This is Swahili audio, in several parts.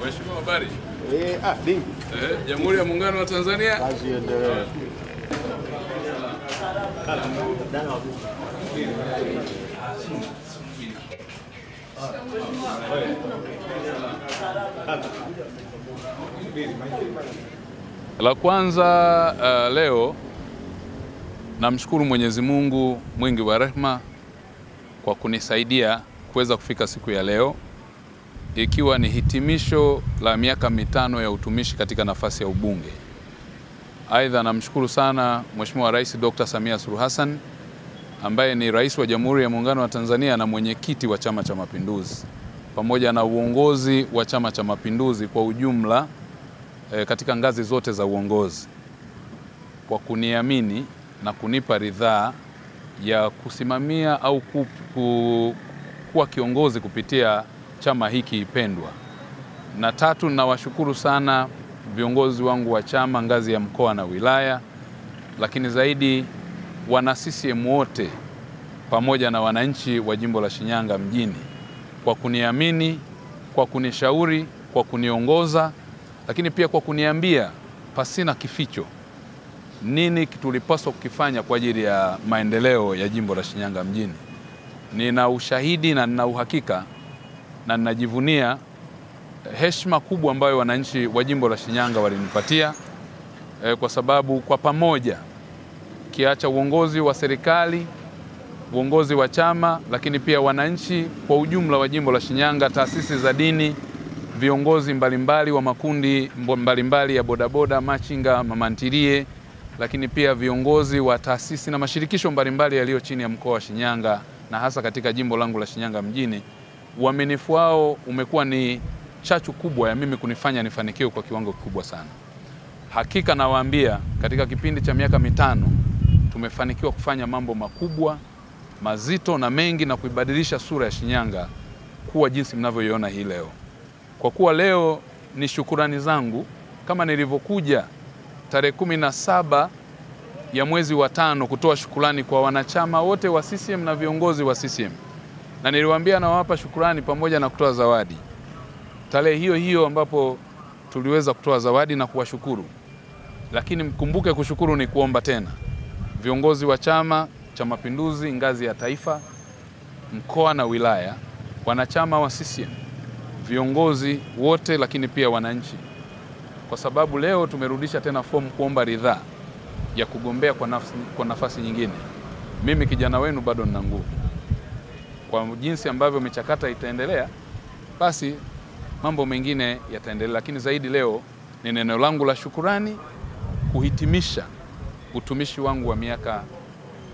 Mheshimiwa, habari? Dingi. Jamhuri ya Muungano wa Tanzania. Kazi iendelee. La kwanza, leo namshukuru Mwenyezi Mungu mwingi wa rehema kwa kunisaidia kuweza kufika siku ya leo, ikiwa ni hitimisho la miaka 5 ya utumishi katika nafasi ya ubunge. Aidha, namshukuru sana Mheshimiwa Rais Dr. Samia Suluhu Hassan ambaye ni Rais wa Jamhuri ya Muungano wa Tanzania na mwenyekiti wa Chama cha Mapinduzi, pamoja na uongozi wa Chama cha Mapinduzi kwa ujumla katika ngazi zote za uongozi, kwa kuniamini na kunipa ridhaa ya kusimamia au kuwa kiongozi kupitia chama hiki pendwa. Na tatu, nawashukuru sana viongozi wangu wa chama ngazi ya mkoa na wilaya, lakini zaidi wana CCM wote pamoja na wananchi wa jimbo la Shinyanga mjini kwa kuniamini, kwa kunishauri, kwa kuniongoza, lakini pia kwa kuniambia pasina kificho nini tulipaswa kukifanya kwa ajili ya maendeleo ya jimbo la Shinyanga mjini. Nina ushahidi na nina uhakika na ninajivunia heshima kubwa ambayo wananchi wa jimbo la Shinyanga walinipatia, kwa sababu kwa pamoja, kiacha uongozi wa serikali, uongozi wa chama, lakini pia wananchi kwa ujumla wa jimbo la Shinyanga, taasisi za dini, viongozi mbalimbali wa makundi mbalimbali ya bodaboda, machinga, mamantilie, lakini pia viongozi wa taasisi na mashirikisho mbalimbali yaliyo chini ya mkoa wa Shinyanga na hasa katika jimbo langu la Shinyanga mjini, uaminifu wao umekuwa ni chachu kubwa ya mimi kunifanya nifanikiwe kwa kiwango kikubwa sana. Hakika nawaambia, katika kipindi cha miaka 5 tumefanikiwa kufanya mambo makubwa, mazito na mengi, na kuibadilisha sura ya Shinyanga kuwa jinsi mnavyoiona hii leo. Kwa kuwa leo ni shukurani zangu, kama nilivyokuja tarehe 17 ya mwezi wa 5 kutoa shukurani kwa wanachama wote wa CCM na viongozi wa CCM, na niliwaambia nawapa shukurani pamoja na kutoa zawadi. Tarehe hiyo hiyo ambapo tuliweza kutoa zawadi na kuwashukuru, lakini mkumbuke kushukuru ni kuomba tena. Viongozi wa Chama cha Mapinduzi ngazi ya taifa, mkoa na wilaya, wanachama wa CCM, viongozi wote, lakini pia wananchi, kwa sababu leo tumerudisha tena fomu kuomba ridhaa ya kugombea kwa nafasi nyingine. Mimi kijana wenu bado nina nguvu. Kwa jinsi ambavyo michakata itaendelea, basi mambo mengine yataendelea, lakini zaidi leo ni neno langu la shukurani kuhitimisha utumishi wangu wa miaka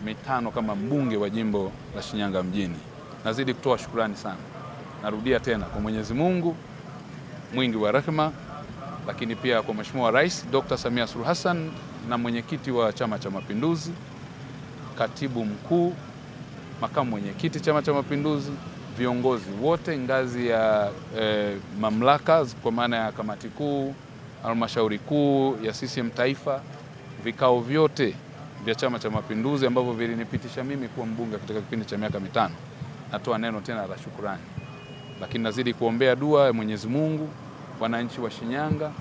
5 kama mbunge wa jimbo la Shinyanga mjini. Nazidi kutoa shukurani sana. Narudia tena kwa Mwenyezi Mungu mwingi wa rehema, lakini pia kwa Mheshimiwa Rais Dr. Samia Suluhu Hassan na mwenyekiti wa Chama cha Mapinduzi, katibu mkuu, makamu mwenyekiti Chama cha Mapinduzi, viongozi wote ngazi ya mamlaka kwa maana ya kamati kuu, halmashauri kuu ya CCM taifa, vikao vyote vya Chama cha Mapinduzi ambavyo vilinipitisha mimi kuwa mbunge katika kipindi cha miaka 5. Natoa neno tena la shukrani, lakini nazidi kuombea dua ya Mwenyezi Mungu wananchi wa Shinyanga,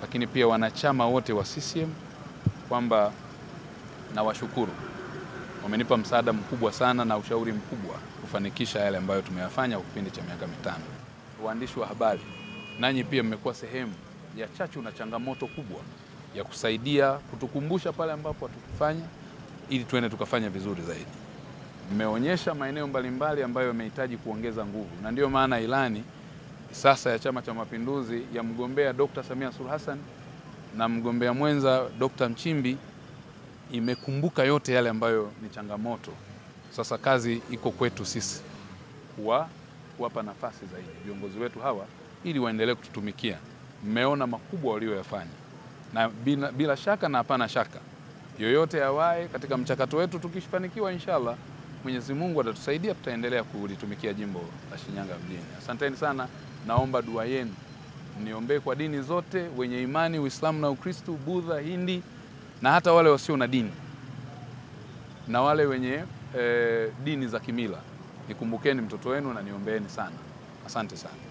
lakini pia wanachama wote wa CCM, kwamba nawashukuru. Wamenipa msaada mkubwa sana na ushauri mkubwa kufanikisha yale ambayo tumeyafanya kwa kipindi cha miaka 5. Waandishi wa habari, nanyi pia mmekuwa sehemu ya chachu na changamoto kubwa ya kusaidia kutukumbusha pale ambapo hatukufanya, ili tuende tukafanya vizuri zaidi. Mmeonyesha maeneo mbalimbali ambayo yamehitaji kuongeza nguvu, na ndio maana ilani sasa ya Chama cha Mapinduzi ya mgombea Dr. Samia Suluhu Hassan na mgombea mwenza Dr. Nchimbi imekumbuka yote yale ambayo ni changamoto. Sasa kazi iko kwetu sisi kuwapa nafasi zaidi viongozi wetu hawa ili waendelee kututumikia. Mmeona makubwa walioyafanya, na bila shaka na hapana shaka yoyote yawae katika mchakato wetu. Tukifanikiwa, inshallah Mwenyezi Mungu atatusaidia, tutaendelea kulitumikia jimbo la Shinyanga mjini. Asanteni sana. Naomba dua yenu, niombee kwa dini zote, wenye imani Uislamu na Ukristo, Budha, Hindi, na hata wale wasio na dini na wale wenye dini za kimila, Nikumbukeni mtoto wenu na niombeeni sana. Asante sana.